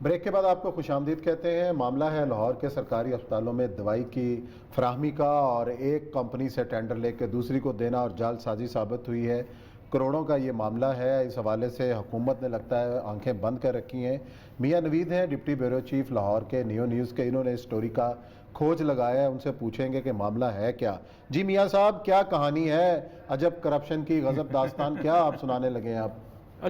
Break کے بعد آپ کو خوش آمدید کہتے ہیں۔ معاملہ ہے لاہور کے سرکاری اسپتالوں میں دوائی کی فراہمی کا، اور ایک کمپنی سے ٹینڈر لے کے دوسری کو دینا اور جعل سازی ثابت ہوئی ہے۔ کروڑوں کا یہ معاملہ ہے۔ اس حوالے سے حکومت نے لگتا ہے آنکھیں بند کر رکھی ہیں۔ میاں نوید ہیں، ڈپٹی بیورو چیف لاہور کے نیو نیوز کے، انہوں نے اس سٹوری کا کھوج لگایا ہے، ان سے پوچھیں گے کہ معاملہ ہے کیا۔ جی میاں صاحب، کیا کہانی ہے؟ عجب کرپشن کی غضب داستان کیا آپ سنانے لگے ہیں آپ؟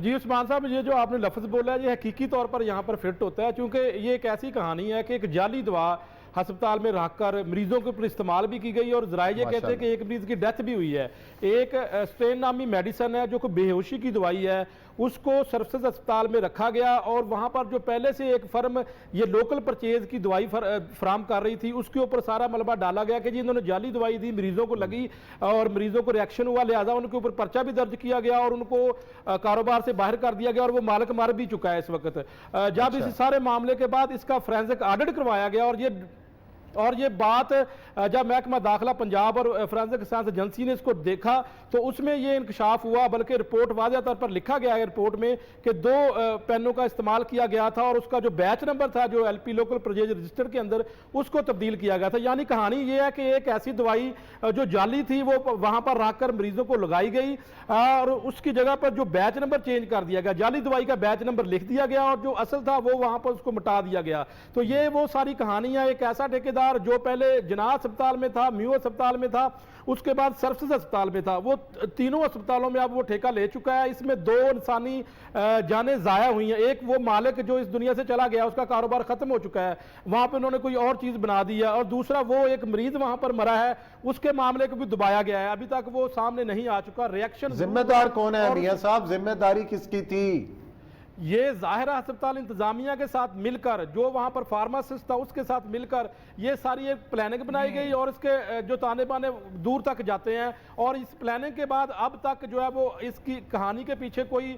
جی عثمان صاحب، یہ جو آپ نے لفظ بولا ہے یہ حقیقی طور پر یہاں پر فٹ ہوتا ہے، چونکہ یہ ایک ایسی کہانی ہے کہ ایک جعلی دوا ہسپتال میں رکھ کر مریضوں کے اوپر استعمال بھی کی گئی، اور ذرائع یہ کہتے ہیں کہ ایک مریض کی ڈیتھ بھی ہوئی ہے۔ ایک اسٹین نامی میڈیسن ہے جو کہ بے ہوشی کی دوائی ہے، اس کو سرسز اسپتال میں رکھا گیا، اور وہاں پر جو پہلے سے ایک فرم یہ لوکل پرچیز کی دوائی فراہم کر رہی تھی، اس کے اوپر سارا ملبہ ڈالا گیا کہ جی انہوں نے جعلی دوائی دی، مریضوں کو لگی اور مریضوں کو ریاکشن ہوا، لہٰذا ان کے اوپر پرچہ بھی درج کیا گیا اور ان کو کاروبار سے باہر کر دیا گیا، اور وہ مالک مر بھی چکا ہے اس وقت۔ جب اس سارے معاملے کے بعد اس کا فورینسک آڈٹ کروایا گیا، اور یہ بات جب محکمہ داخلہ پنجاب اور فورینسک سائنس ایجنسی نے اس کو دیکھا تو اس میں یہ انکشاف ہوا، بلکہ رپورٹ واضح طور پر لکھا گیا ہے رپورٹ میں کہ 2 پینوں کا استعمال کیا گیا تھا، اور اس کا جو بیچ نمبر تھا جو L P local purchase register کے اندر اس کو تبدیل کیا گیا تھا۔ یعنی کہانی یہ ہے کہ ایک ایسی دوائی جو جعلی تھی وہ وہاں پر رکھ کر مریضوں کو لگائی گئی، اور اس کی جگہ پر جو بیچ نمبر چینج کر دیا گیا، جعلی دوائی کا بیچ نمبر لکھ دیا گیا، اور جو اصل تھا وہ وہاں پر اس کو مٹا دیا گیا۔ تو یہ وہ ساری کہانی ہے۔ ایک ایسا ٹھیکیدار جو پہلے جناح اسپتال میں تھا، میو اسپتال میں تھا، اس کے بعد سرسز اسپتال میں تھا، وہ تینوں اسپتالوں میں اب وہ ٹھیکہ لے چکا ہے۔ اس میں 2 انسانی جانیں ضائع ہوئی ہیں۔ ایک وہ مالک جو اس دنیا سے چلا گیا، اس کا کاروبار ختم ہو چکا ہے، وہاں پہ انہوں نے کوئی اور چیز بنا دی ہے، اور دوسرا وہ ایک مریض وہاں پر مرا ہے، اس کے معاملے کو بھی دبایا گیا ہے، ابھی تک وہ سامنے نہیں آ چکا۔ ریاکشن ذمہ دار کون ہے میاں صاحب؟ ذمہ داری کس کی تھی؟ یہ ظاہرہ ہسپتال انتظامیہ کے ساتھ مل کر، جو وہاں پر فارماسسٹ تھا اس کے ساتھ مل کر یہ ساری ایک پلاننگ بنائی گئی، اور اس کے جو تانے بانے دور تک جاتے ہیں، اور اس پلاننگ کے بعد اب تک جو ہے وہ اس کی کہانی کے پیچھے کوئی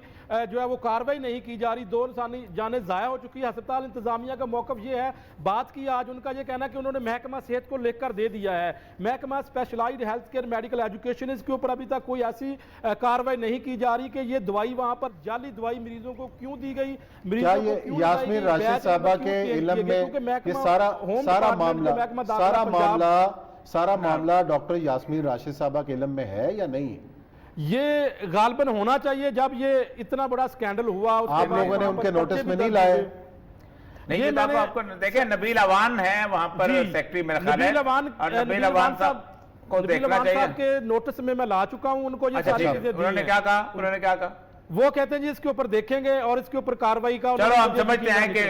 جو ہے وہ کاروائی نہیں کی جا رہی۔ 2 انسانی جانیں ضائع ہو چکی ہے۔ ہسپتال انتظامیہ کا موقف یہ ہے، بات کی آج ان کا یہ کہنا ہے کہ انہوں نے محکمہ صحت کو لکھ کر دے دیا ہے، محکمہ specialized health care medical education, اس کے اوپر ابھی تک کوئی ایسی کاروائی نہیں کی جا رہی کہ یہ دوائی وہاں پر جعلی دوائی مریضوں کو کیوں دی گئی، کیا یہ یاسمین راشد صاحبہ کے علم میں یہ سارا معاملہ ڈاکٹر یاسمین راشد صاحبہ کے علم میں ہے یا نہیں؟ یہ غالباً ہونا چاہیے۔ جب یہ اتنا بڑا سکینڈل ہوا، آپ لوگوں نے ان کے نوٹس میں نہیں لائے؟ نہیں، یہ آپ کو دیکھیں، نبیل اوان ہے وہاں پر سیکٹری میرا خیال ہے، اور نبیل اوان صاحب کو دیکھنا چاہیے۔ صاحب کے نوٹس میں میں لا چکا ہوں ان کو یہ ساری چیزیں۔ انہوں نے کیا کہا؟ وہ کہتے ہیں جی اس کے اوپر دیکھیں گے اور اس کے اوپر کاروائی کا۔ چلو ہم سمجھتے ہیں کہ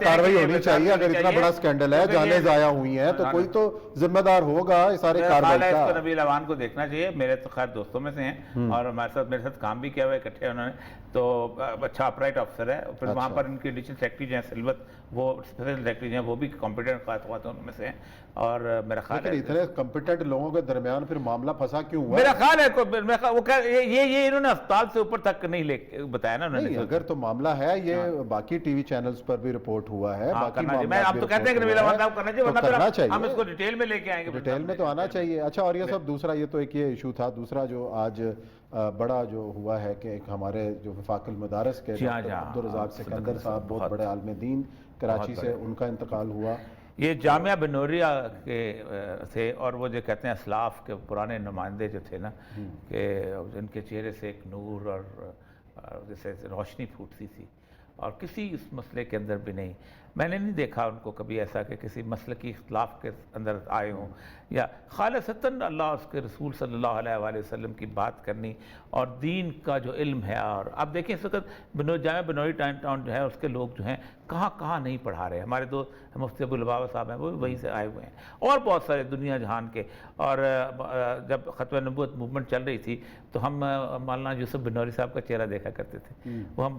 کاروائی ہونی چاہیے۔ اگر اتنا بڑا سکینڈل ہے، جانیں ضائع ہوئی ہیں، تو کوئی تو ذمہ دار ہوگا اس سارے کاروائی کا۔ نبیل اوان کو دیکھنا چاہیے، میرے تو خیر دوستوں میں سے ہیں، اور میرے ساتھ کام بھی کیا ہوا ہے اکٹھے انہوں نے، تو اچھا اپرائٹ افسر ہے۔ پھر وہاں پر ان کی ایڈیشنل سیکرٹری جو ہیں سلوت، وہ اسپیشل سیکرٹری جو ہیں، وہ بھی کمپیٹنٹ خاتون میں سے ہیں، اور میرا خیال ہے اتنے کمپیٹنٹ لوگوں کے درمیان پھر معاملہ پھنسا کیوں ہوا؟ میرا خیال ہے یہ انہوں نے اسپتال سے اوپر تک نہیں بتایا نا انہوں نے۔ اگر تو معاملہ ہے، یہ باقی ٹی وی چینلز پر بھی رپورٹ ہوا ہے، آپ تو کہتے ہیں کہ نبیل اوان صاحب کرنا چاہیے، ہم اس کو ڈیٹیل میں لے کے آئیں گے، ڈیٹیل میں تو آنا چاہیے۔ اچھا، اور یہ سب دوسرا، یہ تو ایک یہ ایشو تھا۔ دوسرا جو آج بڑا جو ہوا ہے کہ ایک ہمارے جو وفاق المدارس کے عبدالرزاق سکندر صاحب، بہت بڑے عالم دین کراچی سے، ان کا انتقال ہوا۔ یہ جامعہ بنوریہ کے تھے، اور وہ جو کہتے ہیں اسلاف کے پرانے نمائندے جو تھے نا، کہ ان کے چہرے سے ایک نور اور جیسے روشنی پھوٹتی تھی، اور کسی اس مسئلے کے اندر بھی نہیں، میں نے نہیں دیکھا ان کو کبھی ایسا کہ کسی مسلکی اختلاف کے اندر آئے ہوں، یا خالصتاً اللہ اس کے رسول صلی اللہ علیہ وآلہ وسلم کی بات کرنی اور دین کا جو علم ہے۔ اور اب دیکھیں اس وقت جامعہ بنوری ٹاؤن جو ہے، اس کے لوگ جو ہیں کہاں نہیں پڑھا رہے۔ ہمارے دو مفتی ابو البابا صاحب ہیں، وہ بھی وہیں سے آئے ہوئے ہیں، اور بہت سارے دنیا جہان کے۔ اور جب ختم نبوت موومنٹ چل رہی تھی تو ہم مولانا یوسف بنوری صاحب کا چہرہ دیکھا کرتے تھے، وہ ہم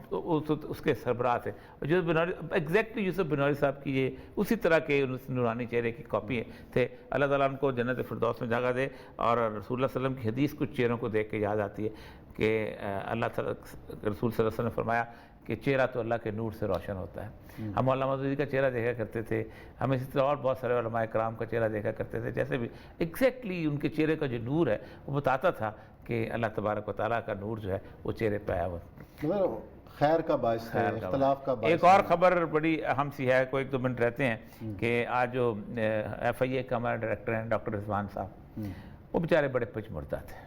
اس کے سربراہ تھے۔ یوسف بنوری ایگزیکٹلی یوسف بنوری صاحب کی یہ اسی طرح کے نورانی چہرے کی کاپی تھے۔ اللہ تعالیٰ ان کو جنت فردوس میں جگہ دے، اور رسول اللہ صلی اللہ علیہ وسلم کی حدیث کچھ چہروں کو دیکھ کے یاد آتی ہے کہ اللہ رسول صلی اللہ علیہ وسلم نے فرمایا کہ چہرہ تو اللہ کے نور سے روشن ہوتا ہے۔ ہم علامہ مودودی کا چہرہ دیکھا کرتے تھے، ہم اسی طرح اور بہت سارے علماء کرام کا چہرہ دیکھا کرتے تھے، جیسے بھی ایگزیکٹلی ان کے چہرے کا جو نور ہے وہ بتاتا تھا کہ اللہ تبارک و تعالیٰ کا نور جو ہے وہ چہرے پہ آیا ہوا۔ خیر کا باعث ہے, اختلاف کا باعث ایک اور خبر بڑی اہم سی ہے, کوئی 2 منٹ رہتے ہیں, کہ آج جو ایف آئی اے کا ہمارا ڈائریکٹر ہیں ڈاکٹر رضوان صاحب, وہ بیچارے بڑے پچمردہ تھے.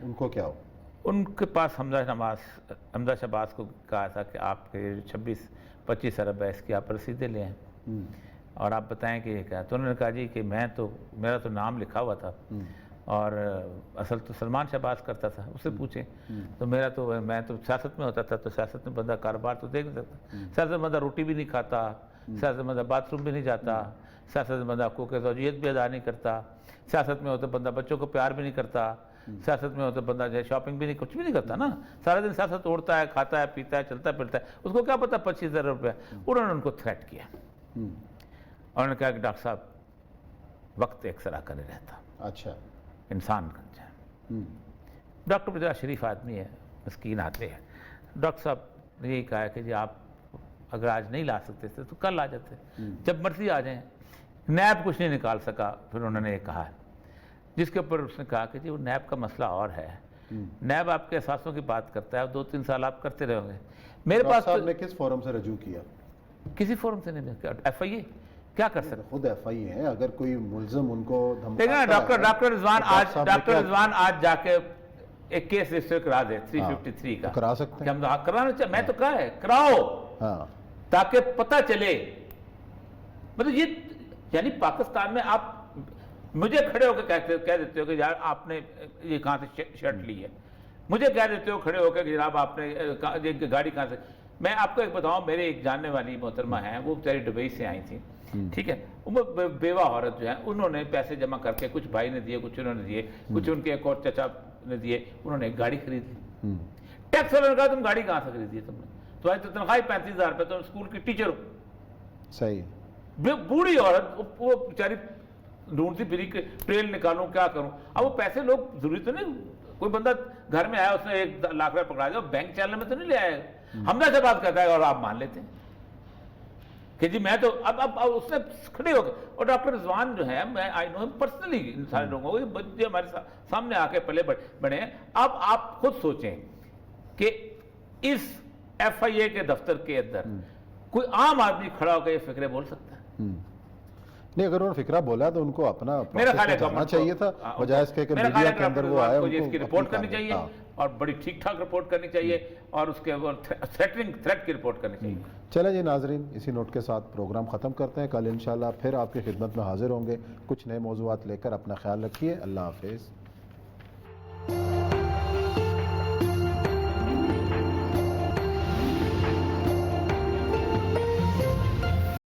ان کو کیا ہو؟ ان کے پاس حمزہ شہباز کو کہا تھا کہ آپ کے 26-25 ارب ہے, اس کی آپ رسیدیں لیں اور آپ بتائیں کہ یہ کیا. تو انہوں نے کہا جی کہ میرا تو نام لکھا ہوا تھا, اور اصل تو سلمان شہباز کرتا تھا, اس سے پوچھیں. تو میں تو سیاست میں ہوتا تھا, تو سیاست میں بندہ کاروبار تو دیکھ نہیں سکتا. سیاست میں بندہ روٹی بھی نہیں کھاتا, سیاست میں بندہ باتھ روم بھی نہیں جاتا, سیاست میں بندہ حقوق زوجیت بھی ادا نہیں کرتا, سیاست میں ہوتا بندہ بچوں کو پیار بھی نہیں کرتا, سیاست میں ہوتا بندہ جو شاپنگ بھی نہیں, کچھ بھی نہیں کرتا نا. سارا دن سیاست اوڑھتا ہے, کھاتا ہے, پیتا ہے, چلتا پھرتا ہے. اس کو کیا پتا 25,000 روپے. انہوں نے ان کو تھریٹ کیا اور انہوں نے کہا کہ ڈاکٹر صاحب وقت ایک سرا کا نہیں رہتا. اچھا, انسان کا ڈاکٹر بڑا شریف آدمی ہے, مسکین آدمی ہے. ڈاکٹر صاحب نے یہی کہا ہے کہ جی آپ اگر آج نہیں لا سکتے تھے تو کل آ جاتے, جب مرضی آ جائیں. نیب کچھ نہیں نکال سکا. پھر انہوں نے یہ کہا ہے, جس کے اوپر اس نے کہا کہ جی وہ نیب کا مسئلہ اور ہے. نیب آپ کے احساسوں کی بات کرتا ہے, 2-3 سال آپ کرتے رہو گے. میرے پاس صاحب نے کس فورم سے رجوع کیا؟ کسی فورم سے نہیں. ایف آئی اے کیا کر سکتے؟ خود ایف آئی اے ہیں, اگر کوئی ملزم ان کو ڈاکٹر رضوان آج جا کے ایک کیس رجسٹر کرا دے 353 کا, کرا سکتے ہیں. ہم کرانا چاہتے, میں تو کہا ہے کراؤ تاکہ پتہ چلے. مطلب یہ یعنی پاکستان میں آپ مجھے کھڑے ہو کے کہہ دیتے ہو کہ یار آپ نے یہ کہاں سے شرٹ لی ہے, مجھے کہہ دیتے ہو کھڑے ہو کے کہ جناب آپ نے گاڑی کہاں سے. میں آپ کو ایک بتاؤں, میرے ایک جاننے والی محترمہ ہیں, وہ بیچاری دبئی سے آئی تھیں, ٹھیک ہے, وہ بیوہ عورت جو ہیں, انہوں نے پیسے جمع کر کے کچھ بھائی نے دیے, کچھ انہوں نے دیے, کچھ ان کے ایک اور چچا نے دیے, انہوں نے ایک گاڑی خرید لی. ٹیکس والوں نے کہا تم گاڑی کہاں سے خریدی ہے تم نے, تو آج تو تنخواہ 35,000 روپے, تم اسکول کی ٹیچر ہو. صحیح. بوڑھی عورت, وہ بیچاری ڈھونڈتی پھری کہ ٹریل نکالوں کیا کروں. اب وہ پیسے لوگ ضروری تو نہیں, کوئی بندہ گھر میں آیا, اس نے 1 لاکھ روپے پکڑا دیا, بینک چلنے میں تو نہیں لے آیا. حمزہ سے بات کرتا ہے اور آپ مان لیتے ہیں کہ جی میں تو اب اس نے کھڑے ہو گئے. اور ڈاکٹر رضوان جو ہے, میں آئی نو پرسنلی ان سارے لوگوں کو, بچے ہمارے سامنے آ کے پلے بڑھے ہیں. اب آپ خود سوچیں کہ اس ایف آئی اے کے دفتر کے اندر کوئی عام آدمی کھڑا ہو کے یہ فکرے بول سکتا ہے؟ نہیں, اگر انہوں نے فکرہ بولا تو ان کو اپنا میرا خیال ہے کرنا چاہیے تھا, بجائے اس کے کہ میڈیا کے اندر وہ آئے, ان کو اس کی رپورٹ کرنی چاہیے, اور بڑی ٹھیک ٹھاک رپورٹ کرنی چاہیے, اور اس کے تھریٹ کی رپورٹ کرنی چاہیے. چلیں جی ناظرین, اسی نوٹ کے ساتھ پروگرام ختم کرتے ہیں. کل انشاءاللہ پھر آپ کی خدمت میں حاضر ہوں گے کچھ نئے موضوعات لے کر. اپنا خیال رکھیے. اللہ حافظ.